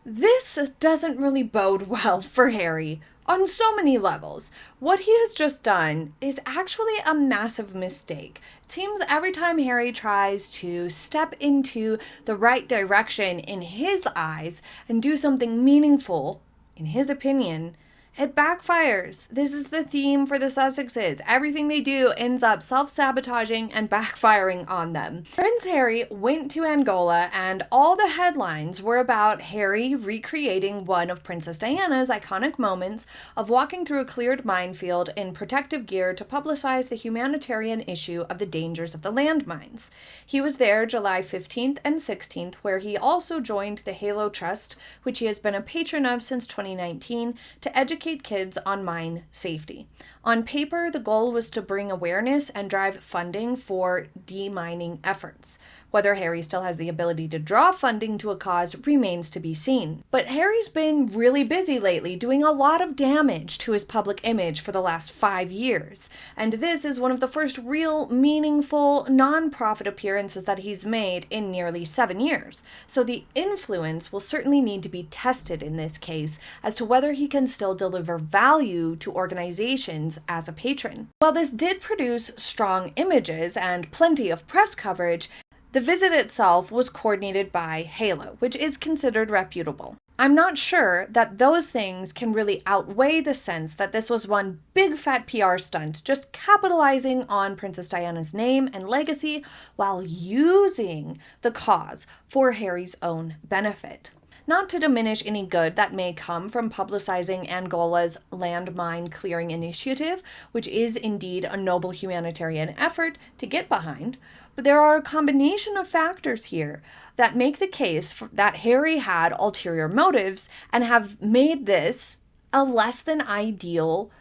This doesn't really bode well for Harry on so many levels. What he has just done is actually a massive mistake. It seems every time Harry tries to step into the right direction in his eyes and do something meaningful, in his opinion, it backfires. This is the theme for the Sussexes. Everything they do ends up self-sabotaging and backfiring on them. Prince Harry went to Angola, and all the headlines were about Harry recreating one of Princess Diana's iconic moments of walking through a cleared minefield in protective gear to publicize the humanitarian issue of the dangers of the landmines. He was there July 15th and 16th, where he also joined the Halo Trust, which he has been a patron of since 2019, to educate kids on mine safety. On paper, the goal was to bring awareness and drive funding for demining efforts. Whether Harry still has the ability to draw funding to a cause remains to be seen. But Harry's been really busy lately, doing a lot of damage to his public image for the last 5 years. And this is one of the first real, meaningful, non-profit appearances that he's made in nearly 7 years. So the influence will certainly need to be tested in this case as to whether he can still deliver value to organizations as a patron. While this did produce strong images and plenty of press coverage, the visit itself was coordinated by Halo, which is considered reputable. I'm not sure that those things can really outweigh the sense that this was one big fat PR stunt, just capitalizing on Princess Diana's name and legacy while using the cause for Harry's own benefit. Not to diminish any good that may come from publicizing Angola's landmine clearing initiative, which is indeed a noble humanitarian effort to get behind, but there are a combination of factors here that make the case that Harry had ulterior motives and have made this a less than ideal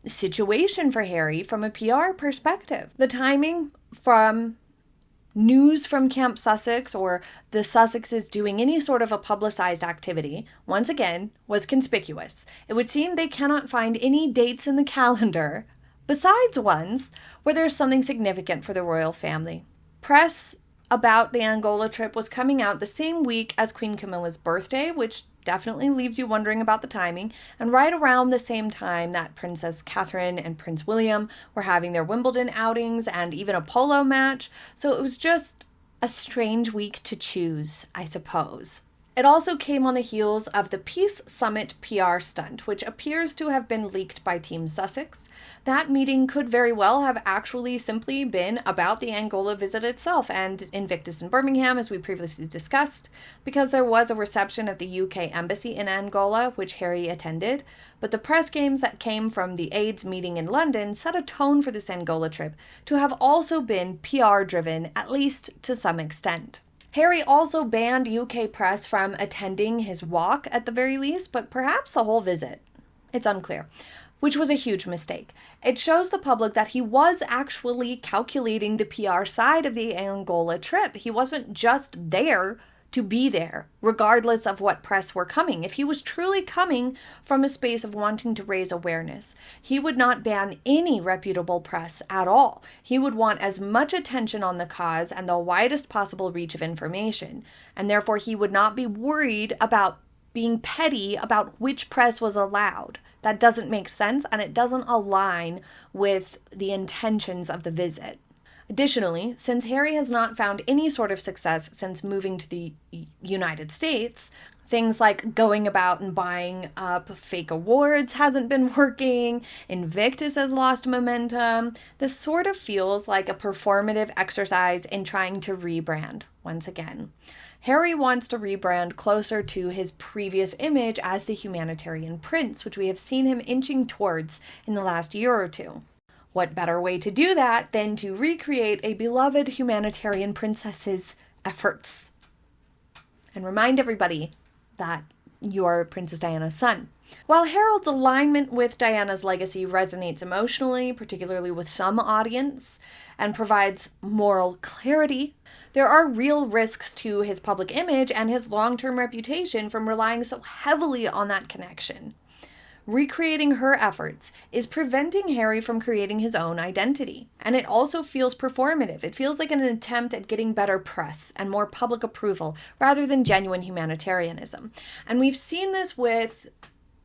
situation for Harry from a PR perspective. The timing from news from Camp Sussex or the Sussexes doing any sort of a publicized activity, once again, was conspicuous. It would seem they cannot find any dates in the calendar, besides ones where there's something significant for the royal family. Press about the Angola trip was coming out the same week as Queen Camilla's birthday, which definitely leaves you wondering about the timing, and right around the same time that Princess Catherine and Prince William were having their Wimbledon outings and even a polo match, so it was just a strange week to choose, I suppose. It also came on the heels of the Peace Summit PR stunt, which appears to have been leaked by Team Sussex. That meeting could very well have actually simply been about the Angola visit itself and Invictus in Birmingham, as we previously discussed, because there was a reception at the UK Embassy in Angola, which Harry attended. But the press games that came from the AIDS meeting in London set a tone for this Angola trip to have also been PR-driven, at least to some extent. Harry also banned UK press from attending his walk at the very least, but perhaps the whole visit. It's unclear, which was a huge mistake. It shows the public that he was actually calculating the PR side of the Angola trip. He wasn't just there to be there, regardless of what press were coming. If he was truly coming from a space of wanting to raise awareness, he would not ban any reputable press at all. He would want as much attention on the cause and the widest possible reach of information, and therefore he would not be worried about being petty about which press was allowed. That doesn't make sense, and it doesn't align with the intentions of the visit. Additionally, since Harry has not found any sort of success since moving to the United States, things like going about and buying up fake awards hasn't been working, Invictus has lost momentum, this sort of feels like a performative exercise in trying to rebrand once again. Harry wants to rebrand closer to his previous image as the humanitarian prince, which we have seen him inching towards in the last year or two. What better way to do that than to recreate a beloved humanitarian princess's efforts and remind everybody that you're Princess Diana's son. While Harold's alignment with Diana's legacy resonates emotionally, particularly with some audience, and provides moral clarity, there are real risks to his public image and his long-term reputation from relying so heavily on that connection. Recreating her efforts is preventing Harry from creating his own identity. And it also feels performative. It feels like an attempt at getting better press and more public approval rather than genuine humanitarianism. And we've seen this with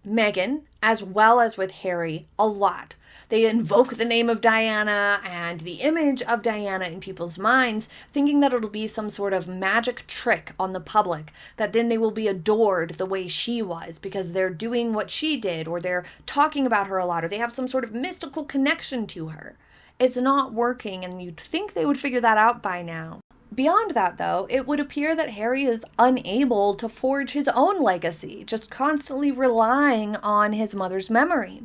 Meghan as well as with Harry a lot. They invoke the name of Diana and the image of Diana in people's minds, thinking that it'll be some sort of magic trick on the public, that then they will be adored the way she was because they're doing what she did, or they're talking about her a lot, or they have some sort of mystical connection to her. It's not working, and you'd think they would figure that out by now. Beyond that, though, it would appear that Harry is unable to forge his own legacy, just constantly relying on his mother's memory.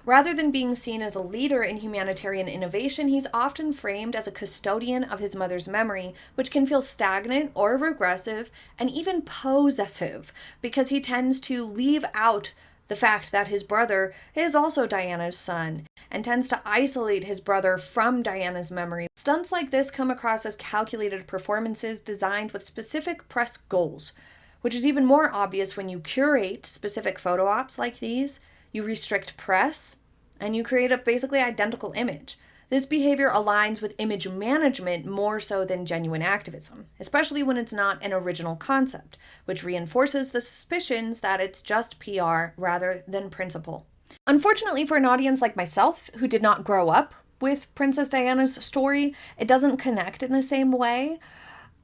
Rather than being seen as a leader in humanitarian innovation, he's often framed as a custodian of his mother's memory, which can feel stagnant or regressive and even possessive, because he tends to leave out the fact that his brother is also Diana's son, and tends to isolate his brother from Diana's memory. Stunts like this come across as calculated performances designed with specific press goals, which is even more obvious when you curate specific photo ops like these, you restrict press, and you create a basically identical image. This behavior aligns with image management more so than genuine activism, especially when it's not an original concept, which reinforces the suspicions that it's just PR rather than principle. Unfortunately for an audience like myself, who did not grow up with Princess Diana's story, it doesn't connect in the same way.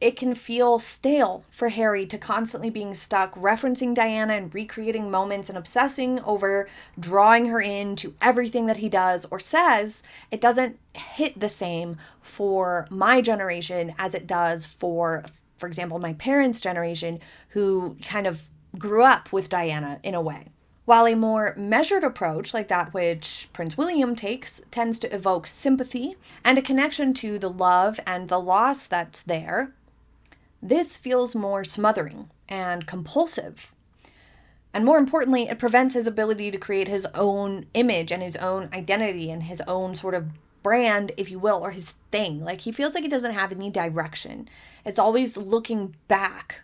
It can feel stale for Harry to constantly being stuck referencing Diana and recreating moments and obsessing over drawing her into everything that he does or says. It doesn't hit the same for my generation as it does for example, my parents' generation, who kind of grew up with Diana in a way. While a more measured approach, like that which Prince William takes, tends to evoke sympathy and a connection to the love and the loss that's there, this feels more smothering and compulsive. And more importantly, it prevents his ability to create his own image and his own identity and his own sort of brand, if you will, or his thing. Like, he feels like he doesn't have any direction. It's always looking back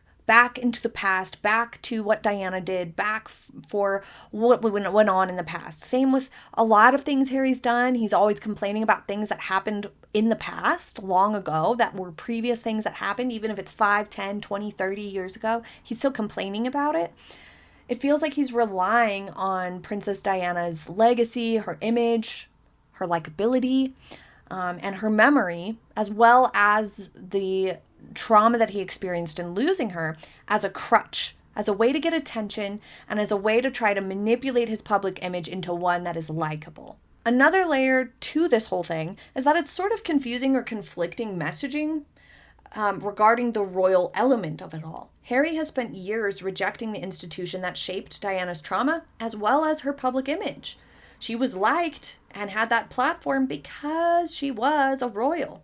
into the past, back to what Diana did, back for what went on in the past. Same with a lot of things Harry's done. He's always complaining about things that happened in the past, long ago, that were previous things that happened, even if it's 5, 10, 20, 30 years ago. He's still complaining about it. It feels like he's relying on Princess Diana's legacy, her image, her likability, and her memory, as well as the trauma that he experienced in losing her, as a crutch, as a way to get attention, and as a way to try to manipulate his public image into one that is likable. Another layer to this whole thing is that it's sort of confusing or conflicting messaging regarding the royal element of it all. Harry has spent years rejecting the institution that shaped Diana's trauma, as well as her public image. She was liked and had that platform because she was a royal.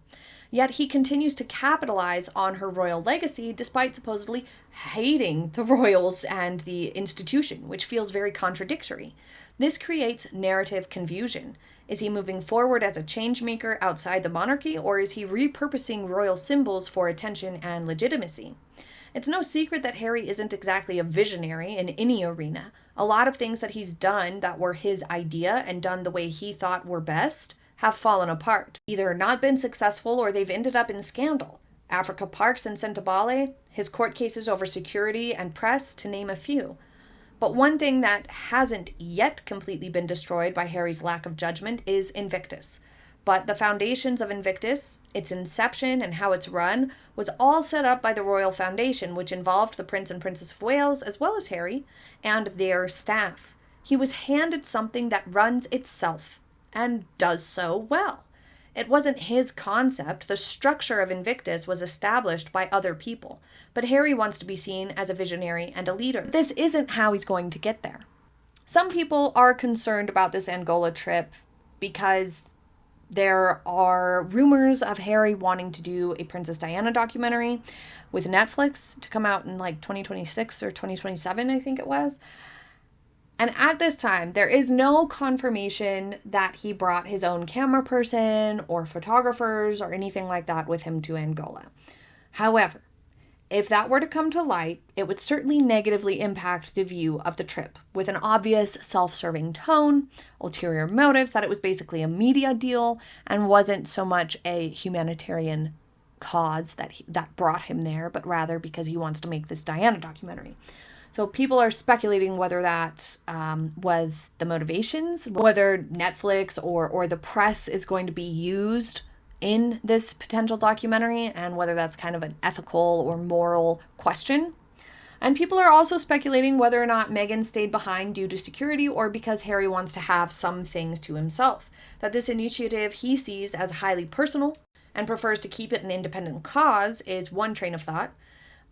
Yet he continues to capitalize on her royal legacy despite supposedly hating the royals and the institution, which feels very contradictory. This creates narrative confusion. Is he moving forward as a changemaker outside the monarchy, or is he repurposing royal symbols for attention and legitimacy? It's no secret that Harry isn't exactly a visionary in any arena. A lot of things that he's done that were his idea and done the way he thought were best have fallen apart, either not been successful or they've ended up in scandal. Africa Parks and Sentabale, his court cases over security and press, to name a few. But one thing that hasn't yet completely been destroyed by Harry's lack of judgment is Invictus. But the foundations of Invictus, its inception and how it's run, was all set up by the Royal Foundation, which involved the Prince and Princess of Wales, as well as Harry, and their staff. He was handed something that runs itself, and does so well. It wasn't his concept. The structure of Invictus was established by other people, but Harry wants to be seen as a visionary and a leader. This isn't how he's going to get there. Some people are concerned about this Angola trip because there are rumors of Harry wanting to do a Princess Diana documentary with Netflix to come out in like 2026 or 2027, I think it was. And at this time, there is no confirmation that he brought his own camera person or photographers or anything like that with him to Angola. However, If that were to come to light, it would certainly negatively impact the view of the trip, with an obvious self-serving tone, ulterior motives, that it was basically a media deal and wasn't so much a humanitarian cause that brought him there, but rather because he wants to make this Diana documentary. So people are speculating whether that was the motivations, whether Netflix or the press is going to be used in this potential documentary, and whether that's kind of an ethical or moral question. And people are also speculating whether or not Meghan stayed behind due to security or because Harry wants to have some things to himself. That this initiative he sees as highly personal and prefers to keep it an independent cause is one train of thought.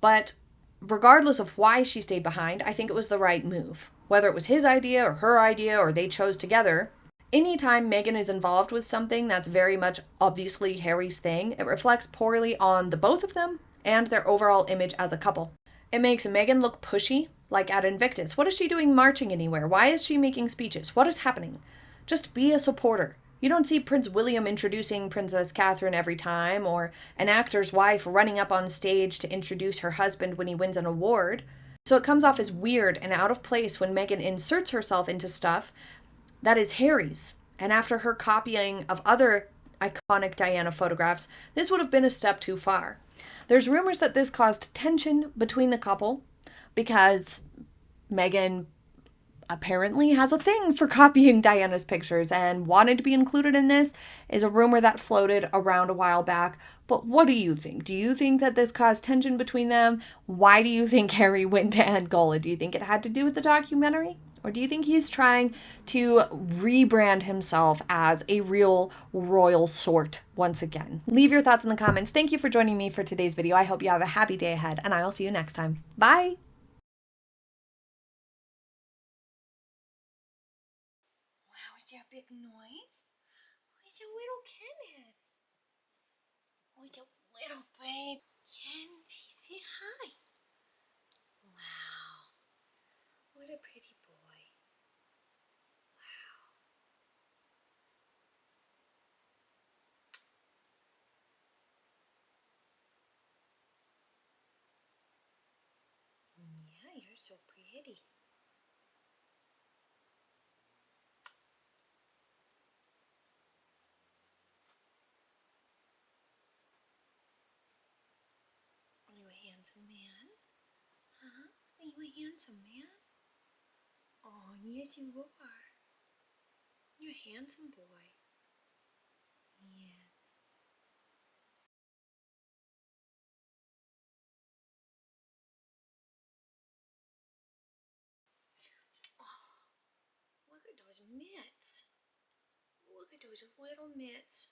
But regardless of why she stayed behind, I think it was the right move. Whether it was his idea or her idea or they chose together, anytime Meghan is involved with something that's very much obviously Harry's thing, it reflects poorly on the both of them and their overall image as a couple. It makes Meghan look pushy, like at Invictus. What is she doing marching anywhere? Why is she making speeches? What is happening? Just be a supporter. You don't see Prince William introducing Princess Catherine every time, or an actor's wife running up on stage to introduce her husband when he wins an award. So it comes off as weird and out of place when Meghan inserts herself into stuff that is Harry's. And after her copying of other iconic Diana photographs, this would have been a step too far. There's rumors that this caused tension between the couple because Meghan apparently has a thing for copying Diana's pictures and wanted to be included in this, is a rumor that floated around a while back. But what do you think? Do you think that this caused tension between them? Why do you think Harry went to Angola? Do you think it had to do with the documentary? Or do you think he's trying to rebrand himself as a real royal sort once again? Leave your thoughts in the comments. Thank you for joining me for today's video. I hope you have a happy day ahead, and I will see you next time. Bye! Wow, is there a big noise? It's a little Kenneth. Oh, it's a little babe. Kenji, say hi. Wow, what a pretty boy. Yeah, you're so pretty. Are you a handsome man? Huh? Are you a handsome man? Oh, yes you are. You're a handsome boy. Yes. Oh, look at those mitts. Look at those little mitts.